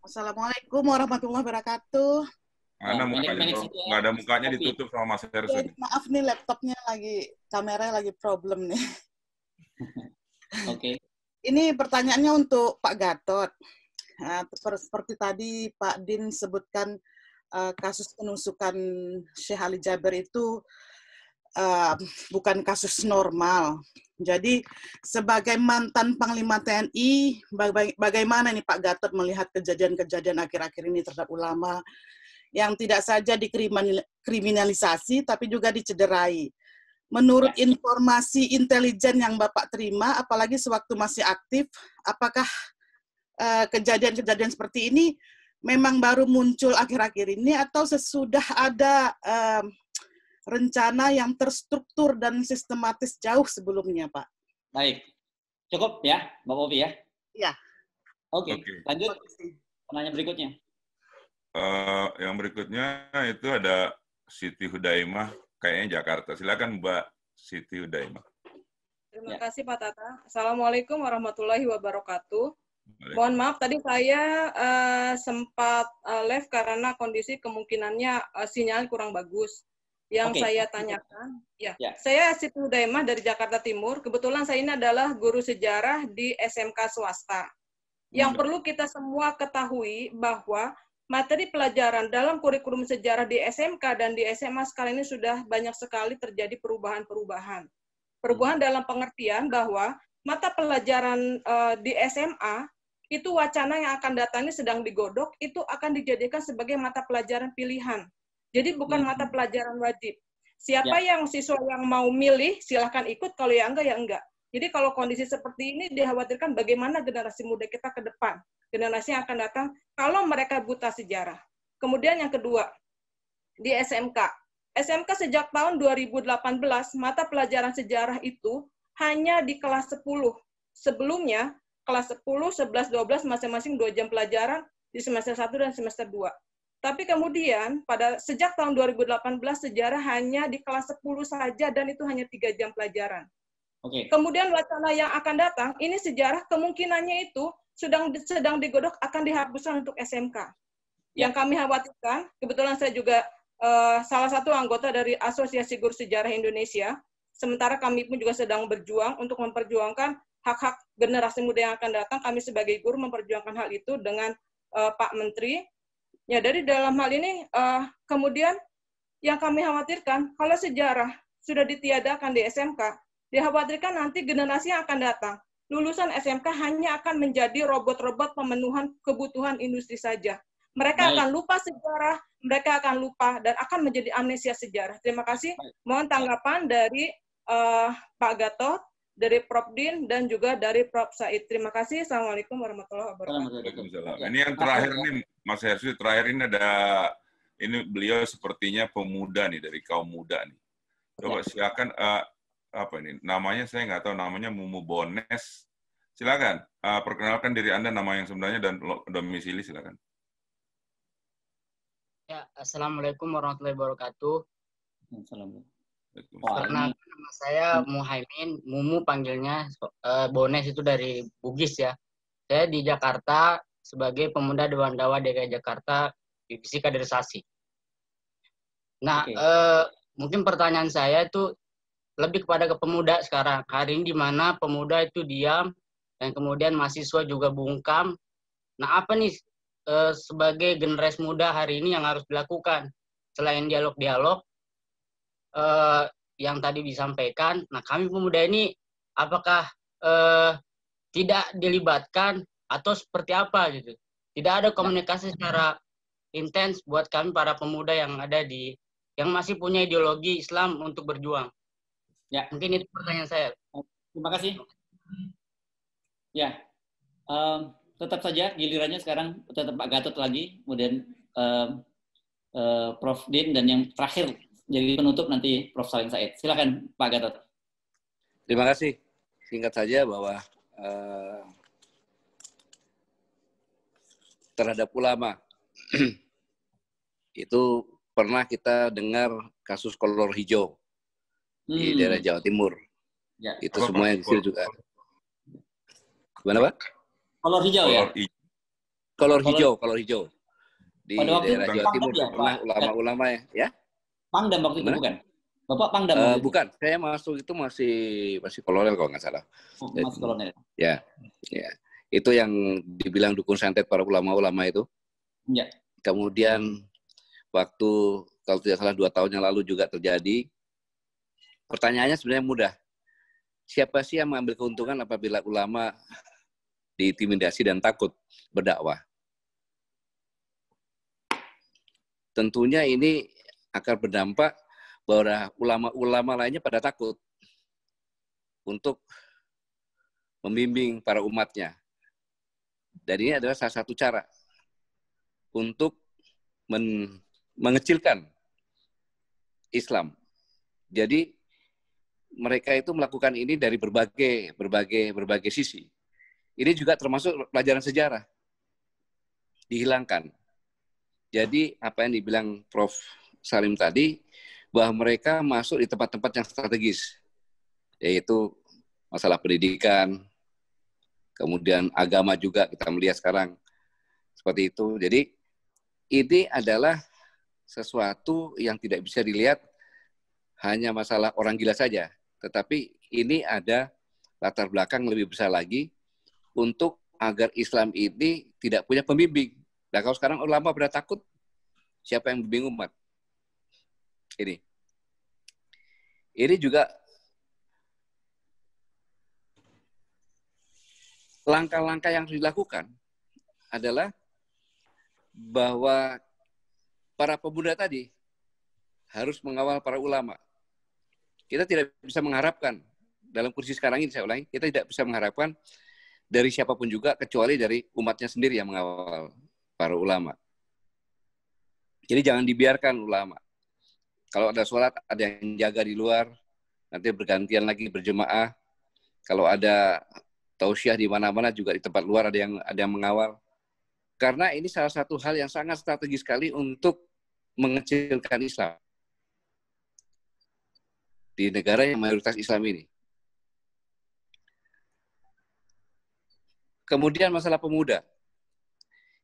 Assalamualaikum warahmatullahi wabarakatuh. Mana mukanya? Nggak ada mukanya, ditutup sama Mas Hersu. Ya, maaf nih laptopnya kameranya lagi problem nih. Oke. Ini pertanyaannya untuk Pak Gatot. Nah, seperti tadi Pak Din sebutkan kasus penusukan Syekh Ali Jaber itu bukan kasus normal. Jadi sebagai mantan Panglima TNI, bagaimana nih Pak Gatot melihat kejadian-kejadian akhir-akhir ini terhadap ulama yang tidak saja dikriminalisasi, tapi juga dicederai. Menurut informasi intelijen yang Bapak terima, apalagi sewaktu masih aktif, apakah kejadian-kejadian seperti ini memang baru muncul akhir-akhir ini, atau sesudah ada rencana yang terstruktur dan sistematis jauh sebelumnya, Pak? Baik. Cukup ya, Mbak Poppy ya? Iya. Oke, lanjut. Pertanyaan berikutnya. Yang berikutnya itu ada Siti Hudaimah, kayaknya Jakarta. Silakan Mbak Siti Hudaimah. Terima kasih Pak Tata. Assalamualaikum warahmatullahi wabarakatuh. Mohon maaf tadi saya sempat live karena kondisi kemungkinannya sinyal kurang bagus. Yang saya tanyakan, saya Siti Hudaimah dari Jakarta Timur. Kebetulan saya ini adalah guru sejarah di SMK swasta. Yang perlu kita semua ketahui bahwa materi pelajaran dalam kurikulum sejarah di SMK dan di SMA sekarang ini sudah banyak sekali terjadi perubahan-perubahan. Perubahan dalam pengertian bahwa mata pelajaran di SMA itu wacana yang akan datang ini sedang digodok, itu akan dijadikan sebagai mata pelajaran pilihan. Jadi bukan mata pelajaran wajib. Siapa yang siswa yang mau milih, silahkan ikut, kalau yang enggak, ya enggak. Jadi kalau kondisi seperti ini dikhawatirkan bagaimana generasi muda kita ke depan. Generasi yang akan datang kalau mereka buta sejarah. Kemudian yang kedua, di SMK. SMK sejak tahun 2018, mata pelajaran sejarah itu hanya di kelas 10. Sebelumnya, kelas 10, 11, 12, masing-masing 2 jam pelajaran di semester 1 dan semester 2. Tapi kemudian, sejak tahun 2018, sejarah hanya di kelas 10 saja dan itu hanya 3 jam pelajaran. Kemudian wacana yang akan datang, ini sejarah kemungkinannya itu sedang digodok akan dihapuskan untuk SMK. Yang kami khawatirkan, kebetulan saya juga salah satu anggota dari Asosiasi Guru Sejarah Indonesia, sementara kami pun juga sedang berjuang untuk memperjuangkan hak-hak generasi muda yang akan datang. Kami sebagai guru memperjuangkan hal itu dengan Pak Menteri. Ya, dari dalam hal ini, kemudian yang kami khawatirkan, kalau sejarah sudah ditiadakan di SMK, dikhawatirkan nanti generasi yang akan datang, lulusan SMK hanya akan menjadi robot-robot pemenuhan kebutuhan industri saja. Mereka akan lupa sejarah, mereka akan lupa dan akan menjadi amnesia sejarah. Terima kasih. Mohon tanggapan dari Pak Gatot, dari Prof. Din, dan juga dari Prof. Said. Terima kasih. Assalamualaikum warahmatullahi wabarakatuh. Ini yang terakhir nih, Mas Hersu, terakhir ini ini beliau sepertinya pemuda nih, dari kaum muda nih. Coba silakan, apa ini namanya, saya nggak tahu namanya, Mumu Bones. Silakan perkenalkan diri Anda, nama yang sebenarnya dan domisili, silakan. Ya, Assalamualaikum warahmatullahi wabarakatuh. Karena nama saya Muhaimin, Mumu panggilnya, Bones itu dari Bugis ya. Saya di Jakarta sebagai pemuda Dewan Dakwah DKI Jakarta divisi kaderisasi. Nah, mungkin pertanyaan saya itu lebih kepada ke pemuda sekarang. Hari ini di mana pemuda itu diam dan kemudian mahasiswa juga bungkam. Nah, apa nih sebagai generasi muda hari ini yang harus dilakukan selain dialog-dialog yang tadi disampaikan? Nah, kami pemuda ini apakah tidak dilibatkan atau seperti apa gitu? Tidak ada komunikasi secara intens buat kami para pemuda yang ada yang masih punya ideologi Islam untuk berjuang. Ya, mungkin itu pertanyaan saya. Terima kasih. Ya, tetap saja gilirannya sekarang tetap Pak Gatot lagi, kemudian Prof. Din, dan yang terakhir jadi penutup nanti Prof. Salim Said. Silakan Pak Gatot. Terima kasih. Singkat saja bahwa terhadap ulama itu pernah kita dengar kasus kolor hijau di daerah Jawa Timur. Ya. Itu semua yang di sini juga. Gimana, Pak? Kolor hijau ya? Kolor hijau. Di daerah Jawa Timur ya, pernah ulama-ulama ya. Pangdam waktu itu bukan? Bapak Pangdam? Bukan, saya masuk itu masih kolonel kalau nggak salah. Masih kolonel. Ya. Itu yang dibilang dukun santet para ulama-ulama itu. Ya. Kemudian waktu kalau tidak salah 2 tahun yang lalu juga terjadi. Pertanyaannya sebenarnya mudah. Siapa sih yang mengambil keuntungan apabila ulama diintimidasi dan takut berdakwah? Tentunya ini akan berdampak bahwa ulama-ulama lainnya pada takut untuk membimbing para umatnya. Dan ini adalah salah satu cara untuk mengecilkan Islam. Jadi mereka itu melakukan ini dari berbagai sisi. Ini juga termasuk pelajaran sejarah. Dihilangkan. Jadi apa yang dibilang Prof. Salim tadi, bahwa mereka masuk di tempat-tempat yang strategis. Yaitu masalah pendidikan, kemudian agama juga kita melihat sekarang. Seperti itu. Jadi ini adalah sesuatu yang tidak bisa dilihat hanya masalah orang gila saja. Tetapi ini ada latar belakang lebih besar lagi untuk agar Islam ini tidak punya pembimbing. Nah, kalau sekarang ulama pada takut, siapa yang membimbing umat? Ini juga langkah-langkah yang harus dilakukan adalah bahwa para pemuda tadi harus mengawal para ulama. Kita tidak bisa mengharapkan, dalam kursi sekarang ini saya ulangi, kita tidak bisa mengharapkan dari siapapun juga, kecuali dari umatnya sendiri yang mengawal para ulama. Jadi jangan dibiarkan ulama. Kalau ada sholat, ada yang jaga di luar, nanti bergantian lagi berjemaah. Kalau ada tausiah di mana-mana juga di tempat luar ada yang mengawal. Karena ini salah satu hal yang sangat strategis sekali untuk mengecilkan Islam di negara yang mayoritas Islam ini. Kemudian masalah pemuda.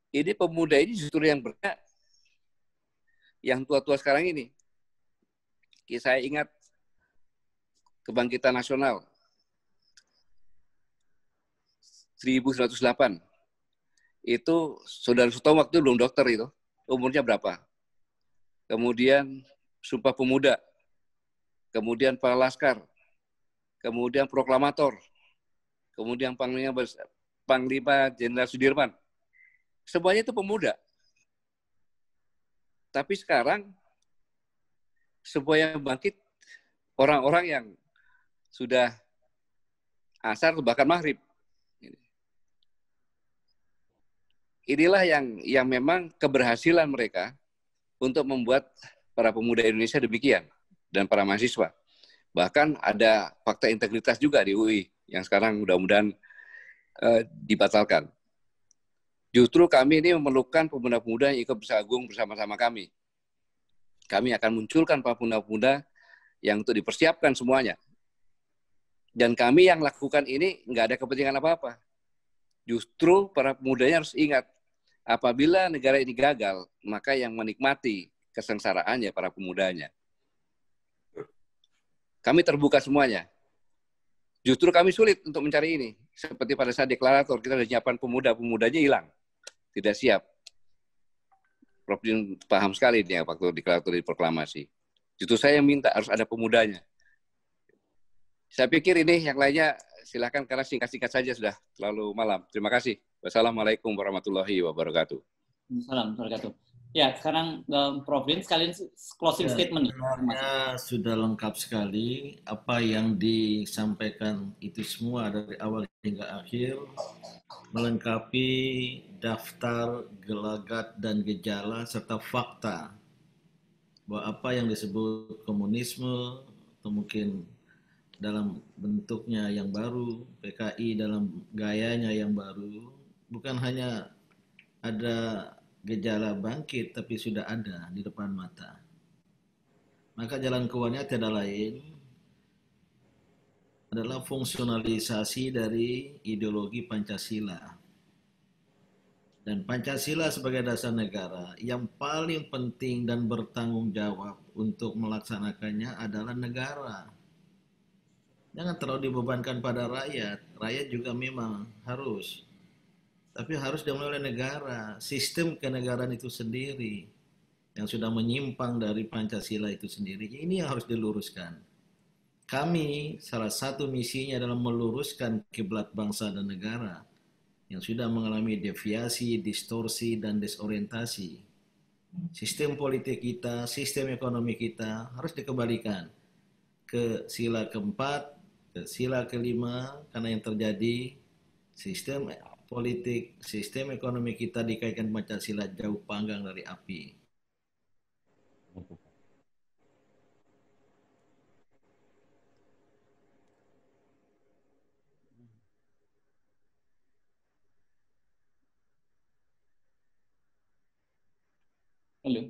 Ini pemuda ini justru yang berhak, yang tua-tua sekarang ini. Saya ingat Kebangkitan Nasional 1908. Itu Saudara Sutomo waktu belum dokter itu. Umurnya berapa? Kemudian Sumpah Pemuda. Kemudian para Laskar. Kemudian Proklamator. Kemudian Panglima Jenderal Sudirman. Semuanya itu pemuda. Tapi sekarang semua yang bangkit orang-orang yang sudah asar bahkan maghrib. Inilah yang memang keberhasilan mereka untuk membuat para pemuda Indonesia demikian dan para mahasiswa. Bahkan ada fakta integritas juga di UI yang sekarang mudah-mudahan dibatalkan. Justru kami ini memerlukan pemuda-pemuda yang ikut bersagung bersama-sama kami. Kami akan munculkan para pemuda-pemuda yang untuk dipersiapkan semuanya. Dan kami yang lakukan ini nggak ada kepentingan apa-apa. Justru para pemudanya harus ingat, apabila negara ini gagal, maka yang menikmati kesengsaraan ya para pemudanya. Kami terbuka semuanya. Justru kami sulit untuk mencari ini. Seperti pada saat deklarator, kita sudah nyiapkan pemuda-pemudanya hilang. Tidak siap. Prof. Din paham sekali dia waktu deklarator di proklamasi. Justru saya minta harus ada pemudanya. Saya pikir ini yang lainnya silakan karena singkat-singkat saja sudah terlalu malam. Terima kasih. Wassalamualaikum warahmatullahi wabarakatuh. Assalamualaikum warahmatullahi wabarakatuh. Ya, sekarang Prof. Din sekalian closing statement. Sebenarnya sudah lengkap sekali apa yang disampaikan itu semua dari awal hingga akhir, melengkapi daftar gelagat dan gejala serta fakta bahwa apa yang disebut komunisme atau mungkin dalam bentuknya yang baru, PKI dalam gayanya yang baru, bukan hanya ada gejala bangkit, tapi sudah ada di depan mata. Maka jalan keluarnya tiada lain adalah fungsionalisasi dari ideologi Pancasila. Dan Pancasila sebagai dasar negara yang paling penting dan bertanggung jawab untuk melaksanakannya adalah negara. Jangan terlalu dibebankan pada rakyat. Rakyat juga memang harus. Tapi harus dimulai oleh negara. Sistem kenegaraan itu sendiri yang sudah menyimpang dari Pancasila itu sendiri. Ini yang harus diluruskan. Kami, salah satu misinya adalah meluruskan kiblat bangsa dan negara yang sudah mengalami deviasi, distorsi, dan desorientasi. Sistem politik kita, sistem ekonomi kita harus dikembalikan ke sila keempat, ke sila kelima, karena yang terjadi sistem politik, sistem ekonomi kita dikaitkan Pancasila jauh panggang dari api. Halo,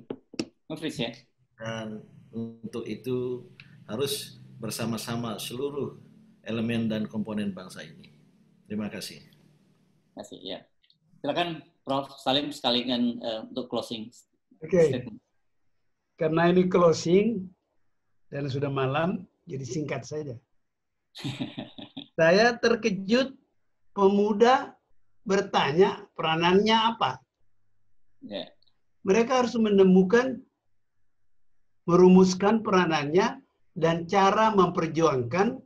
Mufris ya. Dan untuk itu harus bersama-sama seluruh elemen dan komponen bangsa ini. Terima kasih. Terima kasih ya. Silakan Prof. Salim sekalian untuk closing. Oke. Karena ini closing dan sudah malam, jadi singkat saja. Saya terkejut pemuda bertanya peranannya apa. Ya. Mereka harus menemukan, merumuskan peranannya dan cara memperjuangkan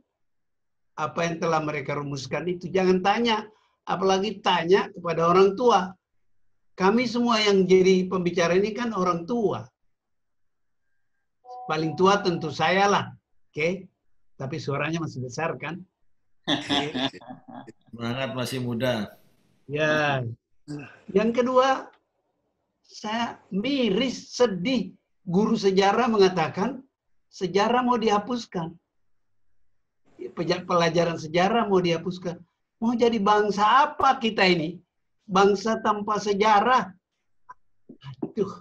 apa yang telah mereka rumuskan itu. Jangan tanya, apalagi tanya kepada orang tua. Kami semua yang jadi pembicara ini kan orang tua. Paling tua tentu saya lah, oke? Tapi suaranya masih besar kan? Semangat masih muda. Ya. Yang kedua, saya miris, sedih. Guru sejarah mengatakan sejarah mau dihapuskan. Pelajaran sejarah mau dihapuskan. Mau jadi bangsa apa kita ini? Bangsa tanpa sejarah. Aduh,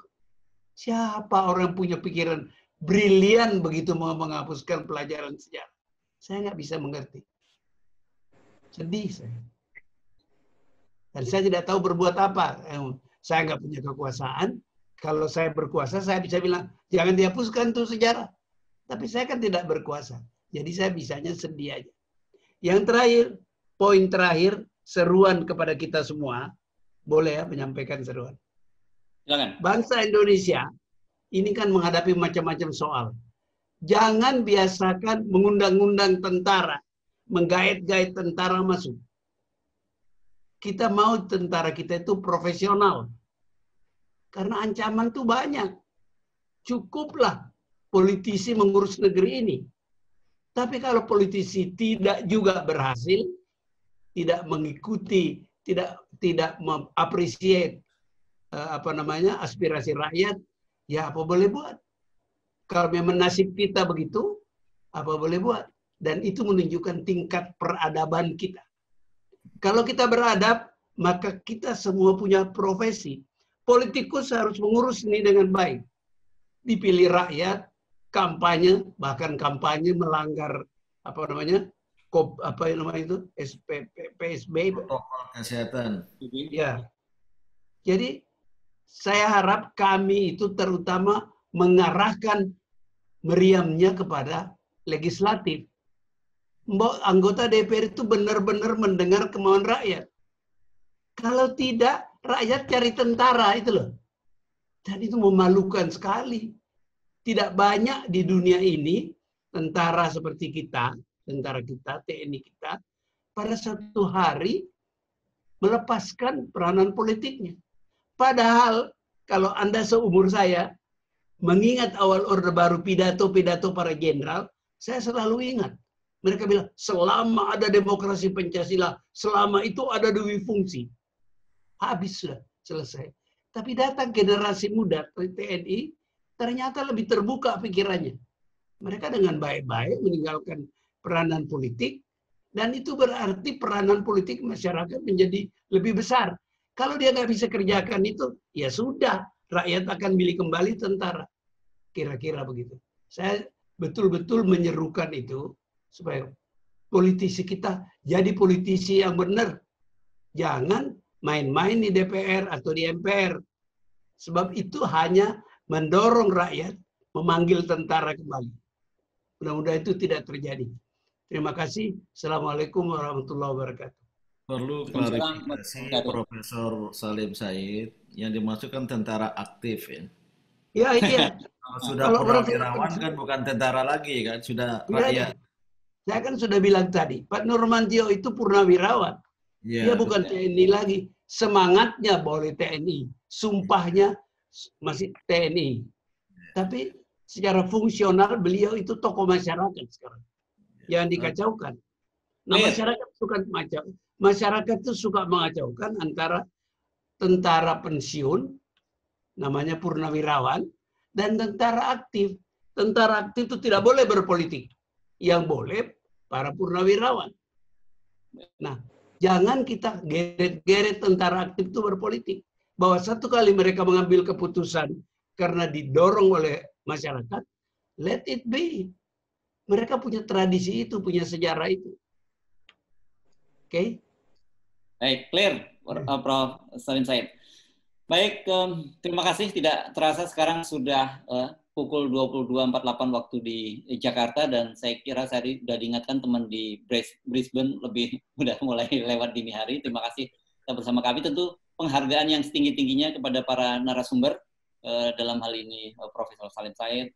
siapa orang punya pikiran brilian begitu mau menghapuskan pelajaran sejarah? Saya nggak bisa mengerti. Sedih saya. Dan saya tidak tahu berbuat apa. Saya nggak punya kekuasaan. Kalau saya berkuasa, saya bisa bilang, jangan dihapuskan tuh sejarah. Tapi saya kan tidak berkuasa. Jadi saya bisanya sedih aja. Yang terakhir, poin terakhir, seruan kepada kita semua. Boleh ya menyampaikan seruan. Silakan. Bangsa Indonesia ini kan menghadapi macam-macam soal. Jangan biasakan mengundang-undang tentara, menggait-gait tentara masuk. Kita mau tentara kita itu profesional. Karena ancaman itu banyak. Cukuplah politisi mengurus negeri ini. Tapi kalau politisi tidak juga berhasil, tidak mengikuti, tidak mengapresiasi aspirasi rakyat, ya apa boleh buat. Kalau memang nasib kita begitu, apa boleh buat. Dan itu menunjukkan tingkat peradaban kita. Kalau kita beradab, maka kita semua punya profesi. Politikus harus mengurus ini dengan baik. Dipilih rakyat, kampanye, bahkan kampanye melanggar PSB. Protokol kesehatan. Ya. Jadi saya harap kami itu terutama mengarahkan meriamnya kepada legislatif. Anggota DPR itu benar-benar mendengar kemauan rakyat. Kalau tidak, rakyat cari tentara itu loh. Dan itu memalukan sekali. Tidak banyak di dunia ini tentara seperti kita, tentara kita, TNI kita, pada satu hari melepaskan peranan politiknya. Padahal kalau Anda seumur saya, mengingat awal Orde Baru pidato-pidato para jenderal, saya selalu ingat. Mereka bilang, selama ada demokrasi Pancasila, selama itu ada dui fungsi. Habis sudah, selesai. Tapi datang generasi muda TNI, ternyata lebih terbuka pikirannya. Mereka dengan baik-baik meninggalkan peranan politik, dan itu berarti peranan politik masyarakat menjadi lebih besar. Kalau dia nggak bisa kerjakan itu, ya sudah, rakyat akan milih kembali tentara. Kira-kira begitu. Saya betul-betul menyerukan itu, supaya politisi kita jadi politisi yang benar. Jangan main-main di DPR atau di MPR. Sebab itu hanya mendorong rakyat memanggil tentara kembali. Mudah-mudahan itu tidak terjadi. Terima kasih. Assalamualaikum warahmatullahi wabarakatuh. Perlu klarifikasi Profesor Salim Said, yang dimasukkan tentara aktif ya. Ya, iya. Kalau sudah purnawirawan kan bukan tentara lagi kan, sudah rakyat. Saya kan sudah bilang tadi, Pak Nurmantio itu purnawirawan. Dia bukan TNI lagi. Semangatnya boleh TNI, sumpahnya masih TNI. Tapi secara fungsional beliau itu tokoh masyarakat sekarang. Yang dikacaukan. Nah, masyarakat itu suka mengacaukan antara tentara pensiun, namanya purnawirawan, dan tentara aktif. Tentara aktif itu tidak boleh berpolitik. Yang boleh para purnawirawan. Nah, jangan kita geret-geret tentara aktif itu berpolitik. Bahwa satu kali mereka mengambil keputusan karena didorong oleh masyarakat, let it be. Mereka punya tradisi itu, punya sejarah itu. Oke? Baik, clear, Prof. Salim Said. Baik, terima kasih. Tidak terasa sekarang sudah pukul 22.48 waktu di Jakarta, dan saya kira saya sudah diingatkan teman di Brisbane lebih sudah mulai lewat dini hari. Terima kasih bersama kami. Tentu penghargaan yang setinggi-tingginya kepada para narasumber, dalam hal ini Profesor Salim Said,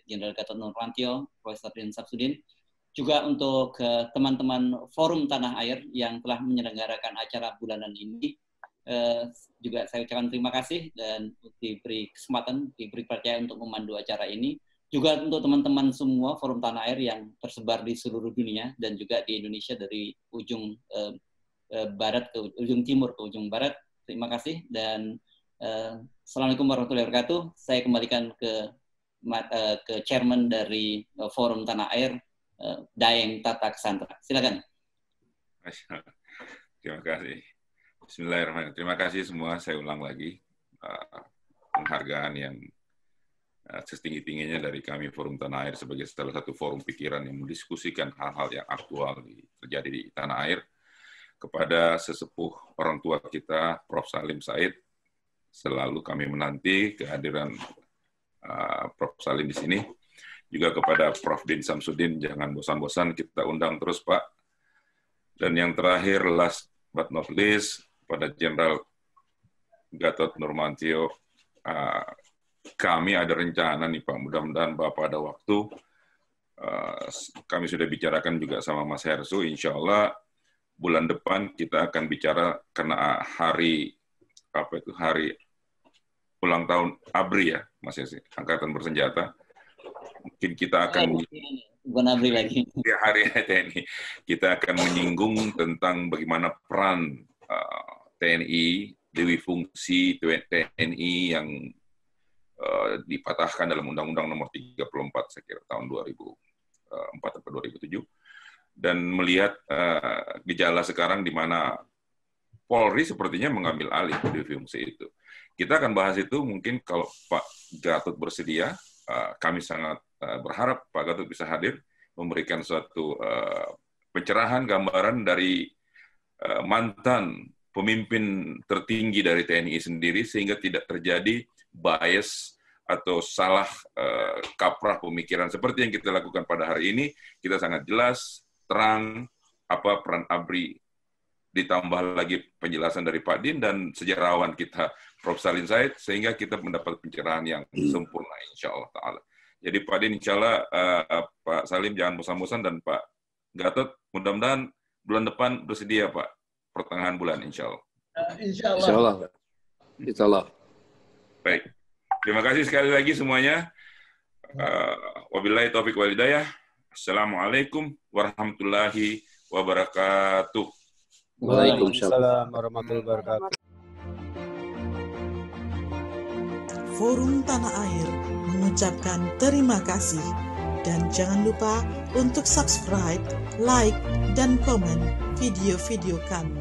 Jenderal Gatot Nurmantio, Profesor Din Samsudin, juga untuk teman-teman Forum Tanah Air yang telah menyelenggarakan acara bulanan ini. Juga saya ucapkan terima kasih dan diberi kesempatan, diberi percaya untuk memandu acara ini. Juga untuk teman-teman semua Forum Tanah Air yang tersebar di seluruh dunia dan juga di Indonesia dari ujung barat ke ujung timur ke ujung barat. Terima kasih dan Assalamualaikum warahmatullahi wabarakatuh. Saya kembalikan ke Chairman dari Forum Tanah Air, Daeng Tata Cassandra. Silakan. Terima kasih. Bismillahirrahmanirrahim. Terima kasih semua. Saya ulang lagi penghargaan yang setinggi-tingginya dari kami Forum Tanah Air sebagai salah satu forum pikiran yang mendiskusikan hal-hal yang aktual terjadi di tanah air kepada sesepuh orang tua kita, Prof. Salim Said. Selalu kami menanti kehadiran Prof. Salim di sini. Juga kepada Prof. Din Samsudin, jangan bosan-bosan, kita undang terus, Pak. Dan yang terakhir, last but not least, pada Jenderal Gatot Nurmantio, kami ada rencana nih Pak, mudah-mudahan Bapak ada waktu, kami sudah bicarakan juga sama Mas Hersu, insya Allah bulan depan kita akan bicara karena hari ulang tahun ABRI ya, Mas Hersu, Angkatan Bersenjata. Mungkin kita akan di hari TNI kita akan menyinggung tentang bagaimana peran TNI, dewi fungsi TNI yang dipatahkan dalam Undang-Undang Nomor 34 saya kira tahun 2004 atau 2007, dan melihat gejala sekarang di mana Polri sepertinya mengambil alih dewi fungsi itu. Kita akan bahas itu mungkin kalau Pak Gatot bersedia. Kami sangat berharap Pak Gatot bisa hadir, memberikan suatu pencerahan gambaran dari mantan pemimpin tertinggi dari TNI sendiri, sehingga tidak terjadi bias atau salah kaprah pemikiran seperti yang kita lakukan pada hari ini. Kita sangat jelas, terang, apa peran ABRI, ditambah lagi penjelasan dari Pak Din dan sejarawan kita Prof. Salim Said, sehingga kita mendapat pencerahan yang sempurna insya Allah ta'ala. Jadi Pak Din, insya Allah Pak Salim jangan bosan-bosan, dan Pak Gatot mudah-mudahan bulan depan bersedia Pak, pertengahan bulan insya Allah. Insya Allah. Insya Allah. Insya Allah. Baik. Terima kasih sekali lagi semuanya. Wabillahi taufiq wal hidayah. Assalamualaikum warahmatullahi wabarakatuh. Waalaikumsalam warahmatullahi wabarakatuh. Forum Tanah Air mengucapkan terima kasih, dan jangan lupa untuk subscribe, like, dan komen video-video kami.